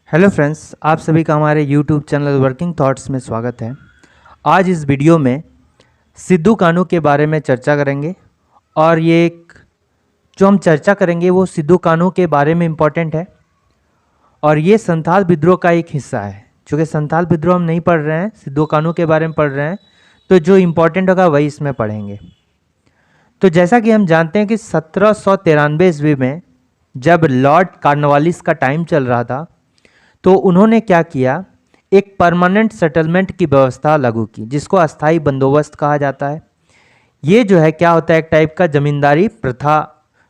Hello friends, आप सभी का हमारे यूट्यूब चैनल वर्किंग थॉट्स में स्वागत है। आज इस वीडियो में सिद्धू कान्हू के बारे में चर्चा करेंगे और जो हम चर्चा करेंगे वो सिद्धू कान्हू के बारे में इम्पोर्टेंट है और ये संथाल विद्रोह का एक हिस्सा है। चूँकि संथाल विद्रोह हम नहीं पढ़ रहे हैं, सिद्धू कान्हू के बारे में पढ़ रहे हैं, तो जो इम्पोर्टेंट होगा वही इसमें पढ़ेंगे। तो जैसा कि हम जानते हैं कि 1793 ईस्वी में जब लॉर्ड कॉर्नवालिस का टाइम चल रहा था तो उन्होंने क्या किया, एक परमानेंट सेटलमेंट की व्यवस्था लागू की जिसको अस्थाई बंदोबस्त कहा जाता है। ये जो है क्या होता है, एक टाइप का जमींदारी प्रथा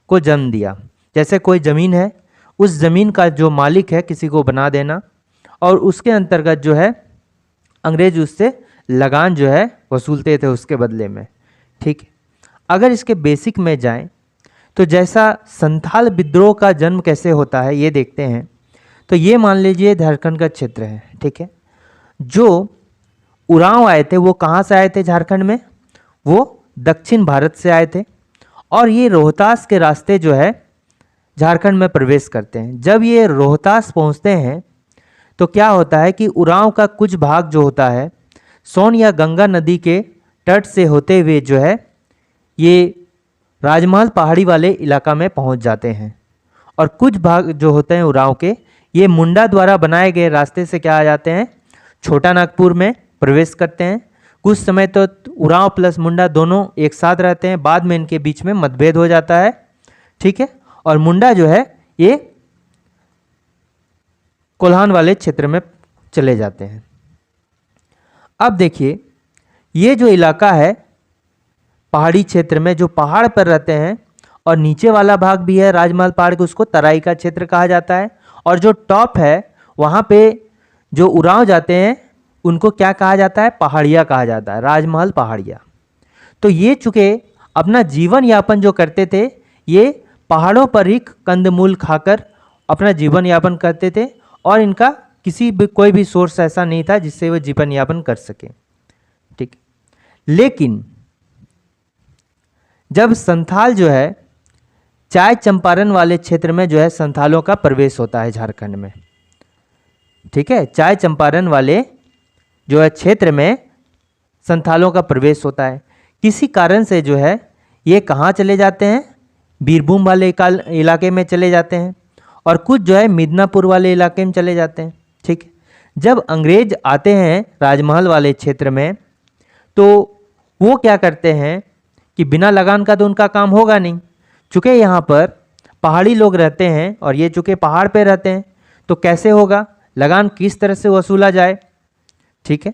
को जन्म दिया। जैसे कोई ज़मीन है, उस ज़मीन का जो मालिक है किसी को बना देना और उसके अंतर्गत जो है अंग्रेज उससे लगान जो है वसूलते थे उसके बदले में। ठीक है, अगर इसके बेसिक में जाएं तो जैसा संथाल विद्रोह का जन्म कैसे होता है ये देखते हैं। तो ये मान लीजिए झारखंड का क्षेत्र है, ठीक है। जो उरांव आए थे वो कहाँ से आए थे झारखंड में, वो दक्षिण भारत से आए थे और ये रोहतास के रास्ते जो है झारखंड में प्रवेश करते हैं। जब ये रोहतास पहुँचते हैं तो क्या होता है कि उरांव का कुछ भाग जो होता है सोन या गंगा नदी के तट से होते हुए जो है ये राजमहल पहाड़ी वाले इलाका में पहुंच जाते हैं और कुछ भाग जो होते हैं उरांव के ये मुंडा द्वारा बनाए गए रास्ते से क्या आ जाते हैं, छोटा नागपुर में प्रवेश करते हैं। कुछ समय तो उरांव प्लस मुंडा दोनों एक साथ रहते हैं, बाद में इनके बीच में मतभेद हो जाता है, ठीक है। और मुंडा जो है ये कोल्हान वाले क्षेत्र में चले जाते हैं। अब देखिए ये जो इलाका है पहाड़ी क्षेत्र में, जो पहाड़ पर रहते हैं और नीचे वाला भाग भी है राजमहल पहाड़ के, उसको तराई का क्षेत्र कहा जाता है। और जो टॉप है वहाँ पे जो उरांव जाते हैं उनको क्या कहा जाता है, पहाड़िया कहा जाता है, राजमहल पहाड़िया। तो ये चूँकि अपना जीवन यापन जो करते थे ये पहाड़ों पर ही कंदमूल खाकर अपना जीवन यापन करते थे और इनका कोई भी सोर्स ऐसा नहीं था जिससे वो जीवन यापन कर सके, ठीक। लेकिन जब संथाल जो है चाय चंपारण वाले क्षेत्र में जो है संथालों का प्रवेश होता है झारखंड में, ठीक है। चाय चंपारण वाले जो है क्षेत्र में संथालों का प्रवेश होता है। किसी कारण से जो है ये कहाँ चले जाते हैं, बीरभूम वाले इलाके में चले जाते हैं और कुछ जो है मिदनापुर वाले इलाके में चले जाते हैं, ठीक है। जब अंग्रेज आते हैं राजमहल वाले क्षेत्र में तो वो क्या करते हैं कि बिना लगान का तो उनका काम होगा नहीं। चूँकि यहाँ पर पहाड़ी लोग रहते हैं और ये चूँकि पहाड़ पे रहते हैं तो कैसे होगा, लगान किस तरह से वसूला जाए, ठीक है।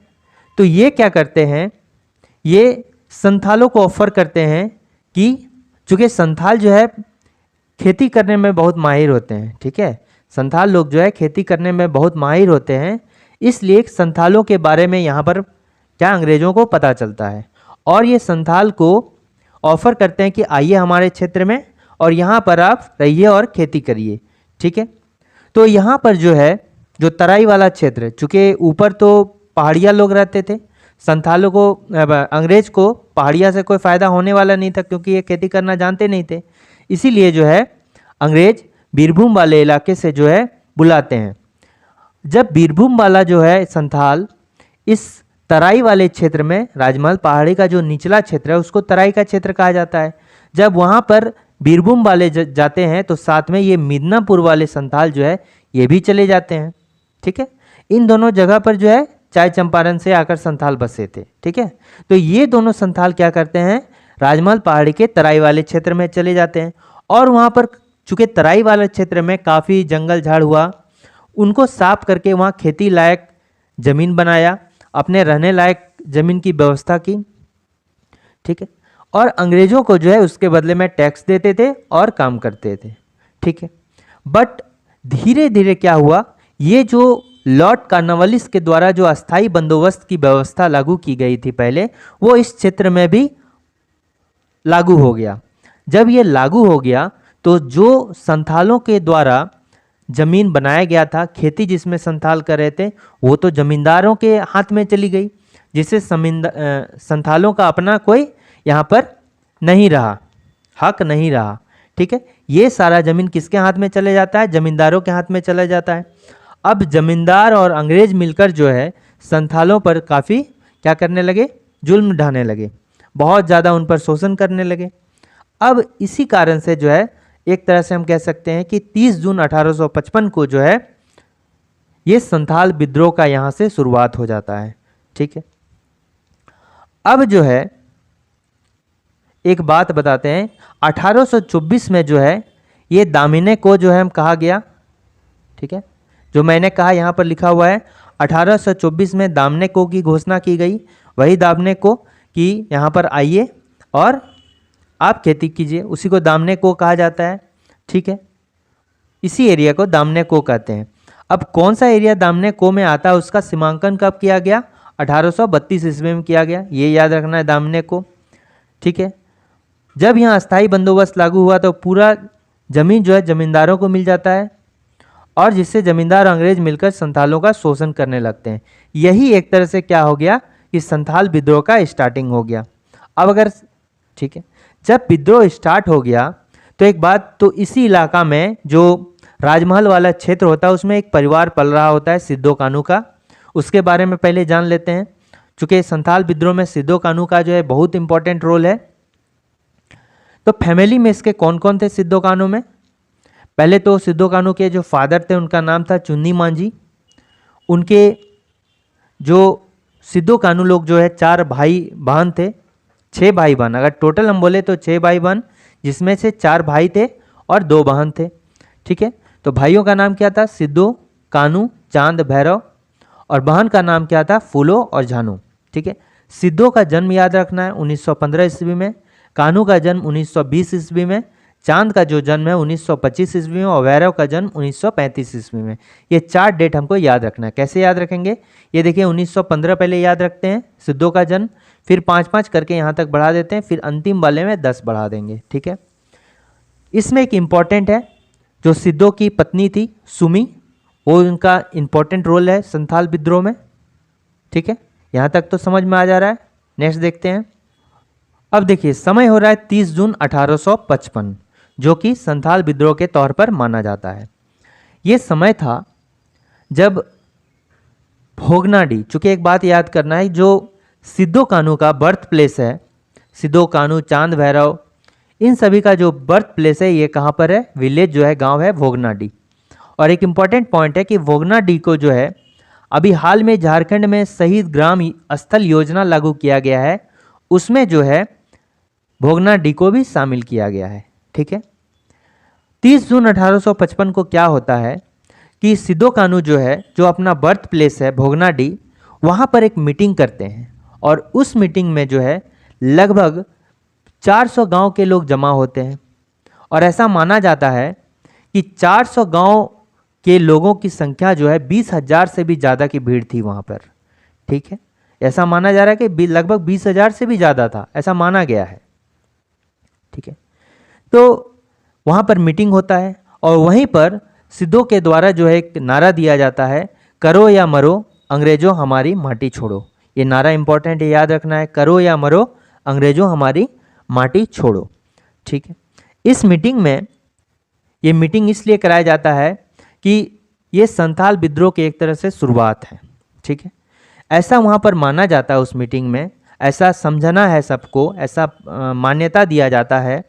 तो ये क्या करते हैं, ये संथालों को ऑफर करते हैं कि चूँकि संथाल जो है खेती करने में बहुत माहिर होते हैं, ठीक है। संथाल लोग जो है खेती करने में बहुत माहिर होते हैं, इसलिए संथालों के बारे में यहाँ पर क्या अंग्रेज़ों को पता चलता है और ये संथाल को ऑफ़र करते हैं कि आइए हमारे क्षेत्र में और यहाँ पर आप रहिए और खेती करिए, ठीक है। तो यहाँ पर जो है जो तराई वाला क्षेत्र, चूँकि ऊपर तो पहाड़िया लोग रहते थे, संथालों को अंग्रेज को पहाड़िया से कोई फ़ायदा होने वाला नहीं था क्योंकि ये खेती करना जानते नहीं थे। इसीलिए जो है अंग्रेज बीरभूम वाले इलाके से जो है बुलाते हैं। जब बीरभूम वाला जो है संथाल इस तराई वाले क्षेत्र में, राजमहल पहाड़ी का जो निचला क्षेत्र है उसको तराई का क्षेत्र कहा जाता है, जब वहाँ पर बीरभूम वाले जाते हैं तो साथ में ये मिदनापुर वाले संथाल जो है ये भी चले जाते हैं, ठीक है। इन दोनों जगह पर जो है चाय चंपारण से आकर संथाल बसे थे, ठीक है। तो ये दोनों संथाल क्या करते हैं, राजमहल पहाड़ी के तराई वाले क्षेत्र में चले जाते हैं और वहाँ पर चूँकि तराई वाले क्षेत्र में काफ़ी जंगल झाड़ हुआ, उनको साफ करके वहाँ खेती लायक ज़मीन बनाया, अपने रहने लायक ज़मीन की व्यवस्था की, ठीक है। और अंग्रेज़ों को जो है उसके बदले में टैक्स देते थे और काम करते थे, ठीक है। बट धीरे धीरे क्या हुआ, ये जो लॉर्ड कॉर्नवालिस के द्वारा जो अस्थाई बंदोबस्त की व्यवस्था लागू की गई थी पहले, वो इस क्षेत्र में भी लागू हो गया। जब ये लागू हो गया तो जो संथालों के द्वारा ज़मीन बनाया गया था, खेती जिसमें संथाल कर रहे थे, वो तो ज़मींदारों के हाथ में चली गई, जिससे संथालों का अपना कोई यहाँ पर नहीं रहा, हक नहीं रहा, ठीक है। ये सारा ज़मीन किसके हाथ में चले जाता है, ज़मींदारों के हाथ में चला जाता है। अब जमींदार और अंग्रेज मिलकर जो है संथालों पर काफ़ी क्या करने लगे, जुल्म ढाने लगे, बहुत ज़्यादा उन पर शोषण करने लगे। अब इसी कारण से जो है एक तरह से हम कह सकते हैं कि 30 जून 1855 को जो है ये संथाल विद्रोह का यहाँ से शुरुआत हो जाता है। ठीक है, अब जो है एक बात बताते हैं, 1824 में जो है ये दामिने को जो है हम कहा गया। ठीक है, जो मैंने कहा यहाँ पर लिखा हुआ है 1824 में दामने को की घोषणा की गई, वही दामने को कि यहाँ पर आइए और आप खेती कीजिए, उसी को दामने को कहा जाता है। ठीक है, इसी एरिया को दामने को कहते हैं। अब कौन सा एरिया दामने को में आता है उसका सीमांकन कब किया गया, 1832 ईस्वी में किया गया, ये याद रखना है दामने को। ठीक है, जब यहाँ अस्थाई बंदोबस्त लागू हुआ तो पूरा जमीन जो है जमींदारों को मिल जाता है और जिससे जमींदार और अंग्रेज मिलकर संथालों का शोषण करने लगते हैं। यही एक तरह से क्या हो गया कि संथाल विद्रोह का स्टार्टिंग हो गया। अब अगर ठीक है, जब विद्रोह स्टार्ट हो गया तो एक बात, तो इसी इलाका में जो राजमहल वाला क्षेत्र होता है उसमें एक परिवार पल रहा होता है सिद्धो कान्हू का, उसके बारे में पहले जान लेते हैं। चूँकि संथाल विद्रोह में सिद्धो कान्हू का जो है बहुत इंपॉर्टेंट रोल है। तो फैमिली में इसके कौन कौन थे सिद्धो कान्हू में, पहले तो सिद्धो कान्हू के जो फादर थे उनका नाम था चुन्नी मांझी। उनके जो सिद्धो कान्हू लोग जो है 4 भाई बहन थे, 6 भाई बहन, अगर टोटल हम बोले तो 6 भाई बहन, जिसमें से 4 भाई थे और 2 बहन थे। ठीक है, तो भाइयों का नाम क्या था, सिद्धो, कान्हू, चांद, भैरव, और बहन का नाम क्या था, फूलो और झानू। ठीक है, सिद्धो का जन्म याद रखना है 1915 ईस्वी में, कान्हू का जन्म 1920 ईस्वी में, चांद का जो जन्म है 1925 ईस्वी में और भैरव का जन्म 1935 ईस्वी में। ये 4 डेट हमको याद रखना है। कैसे याद रखेंगे, ये देखिए 1915 पहले याद रखते हैं सिद्धो का जन्म, फिर 5-5 करके यहाँ तक बढ़ा देते हैं, फिर अंतिम वाले में 10 बढ़ा देंगे। ठीक है, इसमें एक इम्पॉर्टेंट है, जो सिद्धो की पत्नी थी सुमी, वो उनका इम्पॉर्टेंट रोल है संथाल विद्रोह में। ठीक है, यहाँ तक तो समझ में आ जा रहा है। नेक्स्ट देखते हैं। अब देखिए समय हो रहा है 30 जून 1855, जो कि संथाल विद्रोह के तौर पर माना जाता है। ये समय था जब भोगनाडी, चूँकि एक बात याद करना है, जो सिद्धो कान्हू का बर्थ प्लेस है, सिद्धो कान्हू, चांद, भैरव, इन सभी का जो बर्थ प्लेस है ये कहाँ पर है, विलेज जो है, गांव है भोगनाडी। और एक इम्पॉर्टेंट पॉइंट है कि भोगनाडी को जो है अभी हाल में झारखंड में शहीद ग्राम स्थल योजना लागू किया गया है, उसमें जो है भोगनाडी को भी शामिल किया गया है। ठीक है, 30 जून 1855 को क्या होता है कि सिद्धो कान्हू जो है, जो अपना बर्थ प्लेस है भोगनाडी, वहाँ पर एक मीटिंग करते हैं और उस मीटिंग में जो है लगभग 400 गांव के लोग जमा होते हैं और ऐसा माना जाता है कि 400 गांव के लोगों की संख्या जो है 20,000 से भी ज़्यादा की भीड़ थी वहाँ पर। ठीक है, ऐसा माना जा रहा है कि लगभग 20,000 से भी ज़्यादा था, ऐसा माना गया है। ठीक है, तो वहाँ पर मीटिंग होता है और वहीं पर सिद्धो के द्वारा जो है एक नारा दिया जाता है, करो या मरो अंग्रेजों हमारी माटी छोड़ो। ये नारा इंपॉर्टेंट है, याद रखना है, करो या मरो अंग्रेजों हमारी माटी छोड़ो। ठीक है, इस मीटिंग में, ये मीटिंग इसलिए कराया जाता है कि ये संथाल विद्रोह की एक तरह से शुरुआत है। ठीक है, ऐसा वहाँ पर माना जाता है, उस मीटिंग में ऐसा समझना है सबको, ऐसा मान्यता दिया जाता है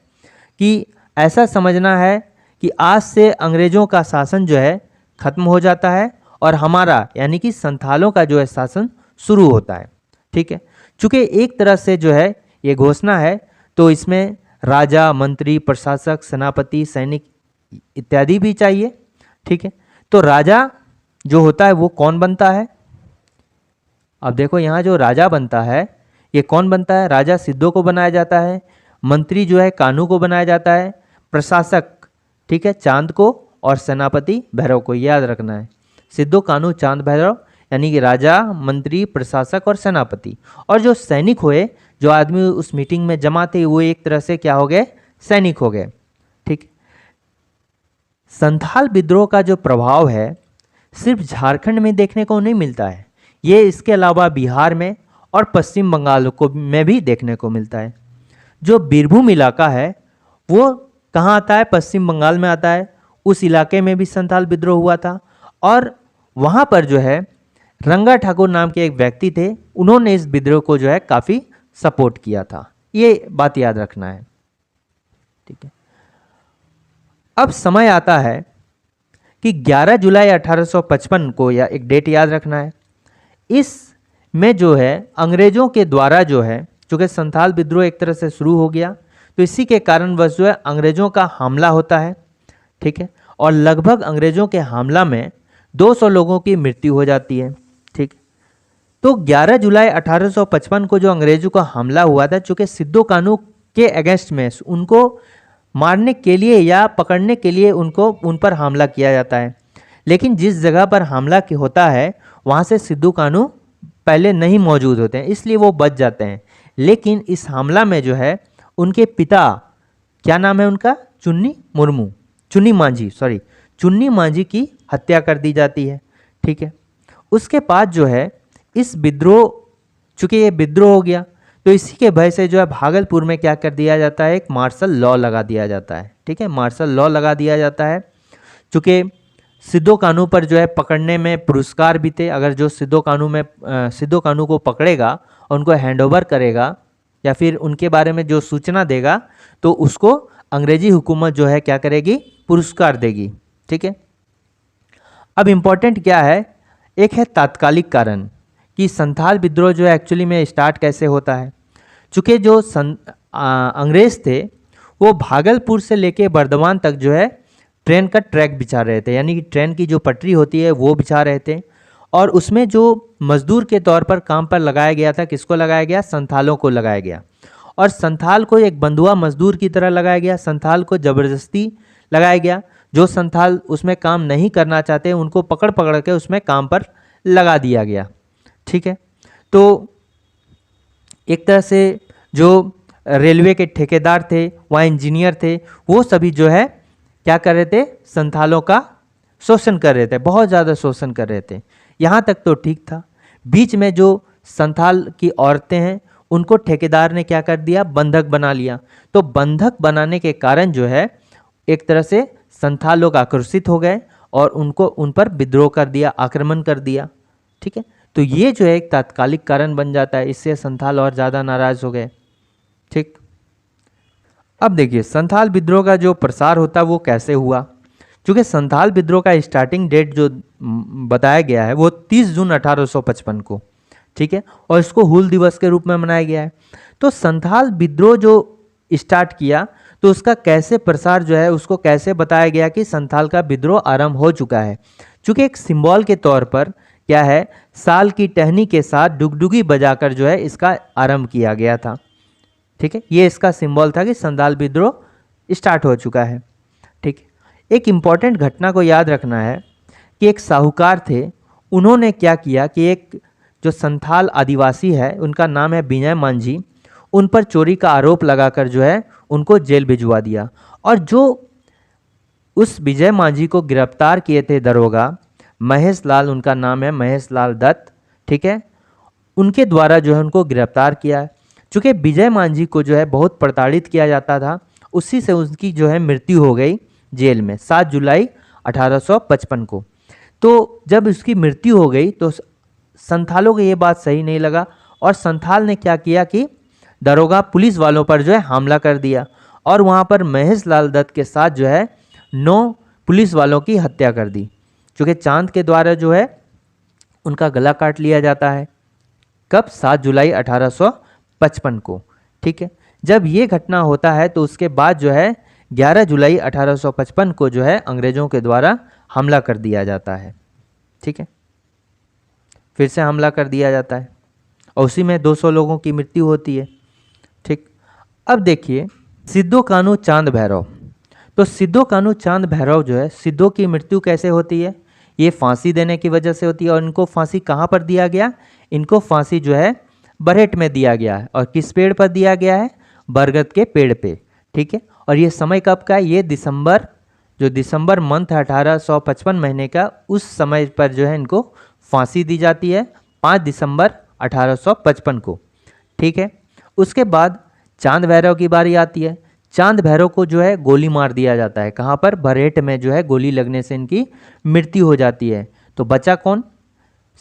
कि ऐसा समझना है कि आज से अंग्रेज़ों का शासन जो है ख़त्म हो जाता है और हमारा यानी कि संथालों का जो है शासन शुरू होता है। ठीक है, चूँकि एक तरह से जो है ये घोषणा है, तो इसमें राजा, मंत्री, प्रशासक, सेनापति, सैनिक इत्यादि भी चाहिए। ठीक है, तो राजा जो होता है वो कौन बनता है, अब देखो यहाँ जो राजा बनता है ये कौन बनता है, राजा सिद्धो को बनाया जाता है, मंत्री जो है कान्हू को बनाया जाता है, प्रशासक ठीक है चांद को, और सेनापति भैरव को। याद रखना है, सिद्धो, कान्हू, चांद, भैरव, यानी कि राजा, मंत्री, प्रशासक और सेनापति। और जो सैनिक हुए, जो आदमी उस मीटिंग में जमा थे, वो एक तरह से क्या हो गए, सैनिक हो गए। ठीक, संथाल विद्रोह का जो प्रभाव है सिर्फ झारखंड में देखने को नहीं मिलता है, ये इसके अलावा बिहार में और पश्चिम बंगाल को में भी देखने को मिलता है। जो बीरभूम इलाका है वो कहाँ आता है, पश्चिम बंगाल में आता है। उस इलाके में भी संथाल विद्रोह हुआ था और वहाँ पर जो है रंगा ठाकुर नाम के एक व्यक्ति थे, उन्होंने इस विद्रोह को जो है काफ़ी सपोर्ट किया था। ये बात याद रखना है, ठीक है। अब समय आता है कि 11 जुलाई 1855 को, या एक डेट याद रखना है, इस में जो है अंग्रेजों के द्वारा जो है, चूँकि संथाल विद्रोह एक तरह से शुरू हो गया, तो इसी के कारणवश जो है अंग्रेजों का हमला होता है, ठीक है। और लगभग अंग्रेजों के हमला में 200 लोगों की मृत्यु हो जाती है, ठीक। तो 11 जुलाई 1855 को जो अंग्रेजों का हमला हुआ था, चूँकि सिद्धो कानू के अगेंस्ट में उनको मारने के लिए या पकड़ने के लिए उन पर हमला किया जाता है, लेकिन जिस जगह पर हमला होता है वहाँ से सिद्धो कानू पहले नहीं मौजूद होते हैं, इसलिए वो बच जाते हैं। लेकिन इस हमला में जो है उनके पिता, क्या नाम है उनका, चुन्नी मांझी की हत्या कर दी जाती है, ठीक है। उसके बाद जो है इस विद्रोह, चूँकि ये विद्रोह हो गया, तो इसी के भय से जो है भागलपुर में क्या कर दिया जाता है, एक मार्शल लॉ लगा दिया जाता है, ठीक है। मार्शल लॉ लगा दिया जाता है, चूँकि सिद्धो कानू पर जो है पकड़ने में पुरस्कार भी थे। अगर जो सिद्धो कानू को पकड़ेगा और उनको हैंडओवर करेगा या फिर उनके बारे में जो सूचना देगा, तो उसको अंग्रेजी हुकूमत जो है क्या करेगी, पुरस्कार देगी, ठीक है। अब इम्पोर्टेंट क्या है, एक है तात्कालिक कारण कि संथाल विद्रोह जो है एक्चुअली में स्टार्ट कैसे होता है। चूँकि जो अंग्रेज थे वो भागलपुर से लेके बर्दवान तक जो है ट्रेन का ट्रैक बिछा रहे थे, यानी कि ट्रेन की जो पटरी होती है वो बिछा रहे थे, और उसमें जो मजदूर के तौर पर काम पर लगाया गया था, किसको लगाया गया, संथालों को लगाया गया। और संथाल को एक बंधुआ मजदूर की तरह लगाया गया, संथाल को ज़बरदस्ती लगाया गया। जो संथाल उसमें काम नहीं करना चाहते उनको पकड़ पकड़ के उसमें काम पर लगा दिया गया, ठीक है। तो एक तरह से जो रेलवे के ठेकेदार थे, वहाँ इंजीनियर थे, वो सभी जो है क्या कर रहे थे, संथालों का शोषण कर रहे थे, बहुत ज़्यादा शोषण कर रहे थे। यहाँ तक तो ठीक था, बीच में जो संथाल की औरतें हैं उनको ठेकेदार ने क्या कर दिया, बंधक बना लिया। तो बंधक बनाने के कारण जो है एक तरह से संथाल लोग आक्रोशित हो गए और उन पर विद्रोह कर दिया, आक्रमण कर दिया, ठीक है। तो ये जो है एक तात्कालिक कारण बन जाता है, इससे संथाल और ज़्यादा नाराज़ हो गए, ठीक। अब देखिए संथाल विद्रोह का जो प्रसार होता वो कैसे हुआ। क्योंकि संथाल विद्रोह का स्टार्टिंग डेट जो बताया गया है वो 30 जून 1855 को, ठीक है, और इसको हूल दिवस के रूप में मनाया गया है। तो संथाल विद्रोह जो स्टार्ट किया तो उसका कैसे प्रसार जो है उसको कैसे बताया गया कि संथाल का विद्रोह आरंभ हो चुका है। चूँकि एक सिंबल के तौर पर क्या है, साल की टहनी के साथ डुगडुगी बजाकर जो है इसका आरंभ किया गया था, ठीक है। ये इसका सिंबल था कि संथाल विद्रोह स्टार्ट हो चुका है, ठीक। एक इम्पॉर्टेंट घटना को याद रखना है कि एक साहूकार थे, उन्होंने क्या किया कि एक जो संथाल आदिवासी है उनका नाम है विजय मांझी, उन पर चोरी का आरोप लगाकर जो है उनको जेल भिजवा दिया। और जो उस विजय मांझी को गिरफ्तार किए थे दरोगा महेश लाल, उनका नाम है महेश लाल दत्त, ठीक है, उनके द्वारा जो है उनको गिरफ्तार किया है। चूँकि विजय मांझी को जो है बहुत प्रताड़ित किया जाता था, उसी से उसकी जो है मृत्यु हो गई जेल में 7 जुलाई 1855 को। तो जब उसकी मृत्यु हो गई तो संथालों को ये बात सही नहीं लगा और संथाल ने क्या किया कि दरोगा पुलिस वालों पर जो है हमला कर दिया और वहाँ पर महेश लाल दत्त के साथ जो है 9 पुलिस वालों की हत्या कर दी। क्योंकि चांद के द्वारा जो है उनका गला काट लिया जाता है, कब, 7 जुलाई 1855 को, ठीक है। जब ये घटना होता है तो उसके बाद जो है 11 जुलाई 1855 को जो है अंग्रेज़ों के द्वारा हमला कर दिया जाता है, ठीक है, फिर से हमला कर दिया जाता है और उसी में 200 लोगों की मृत्यु होती है, ठीक। अब देखिए सिद्धो कानू चांद भैरव, तो सिद्धो कानू चांद भैरव जो है, सिद्धो की मृत्यु कैसे होती है, ये फांसी देने की वजह से होती है। और इनको फांसी कहाँ पर दिया गया, इनको फांसी जो है बरहेट में दिया गया है। और किस पेड़ पर दिया गया है, बरगद के पेड़ पे, ठीक है। और ये समय कब का है, ये दिसंबर मंथ 1855 महीने का, उस समय पर जो है इनको फांसी दी जाती है 5 दिसंबर 1855 को, ठीक है। उसके बाद चांद भैरव की बारी आती है। चांद भैरव को जो है गोली मार दिया जाता है, कहाँ पर, बरहेट में जो है गोली लगने से इनकी मृत्यु हो जाती है। तो बचा कौन?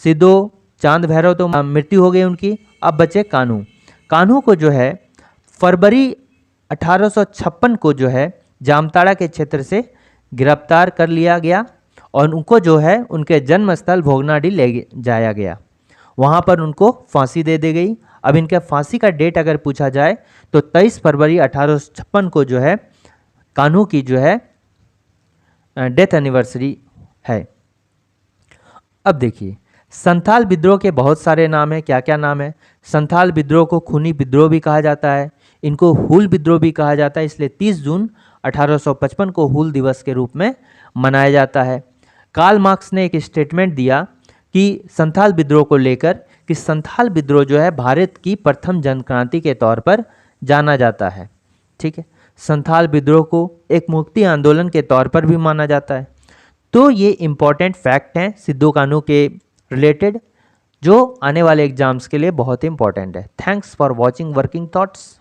सिद्धो, चांद भैरव तो मृत्यु हो गई उनकी। अब बचे कान्हू। कान्हू को जो है फरवरी 1856 को जो है जामताड़ा के क्षेत्र से गिरफ्तार कर लिया गया और उनको जो है उनके जन्म स्थल भोगनाडीह ले जाया गया। वहाँ पर उनको फांसी दे दी गई। अब इनके फांसी का डेट अगर पूछा जाए तो 23 फरवरी 1856 को जो है कान्हू की जो है डेथ एनिवर्सरी है। अब देखिए संथाल विद्रोह के बहुत सारे नाम हैं। क्या क्या नाम है? संथाल विद्रोह को खूनी विद्रोह भी कहा जाता है, इनको हूल विद्रोह भी कहा जाता है, इसलिए 30 जून 1855 को हूल दिवस के रूप में मनाया जाता है। कार्ल मार्क्स ने एक स्टेटमेंट दिया कि संथाल विद्रोह को लेकर कि संथाल विद्रोह जो है भारत की प्रथम जनक्रांति के तौर पर जाना जाता है। ठीक है, संथाल विद्रोह को एक मुक्ति आंदोलन के तौर पर भी माना जाता है। तो ये इम्पॉर्टेंट फैक्ट हैं सिद्धू कान्हू के रिलेटेड जो आने वाले एग्जाम्स के लिए बहुत इंपॉर्टेंट है। Thanks for watching working thoughts.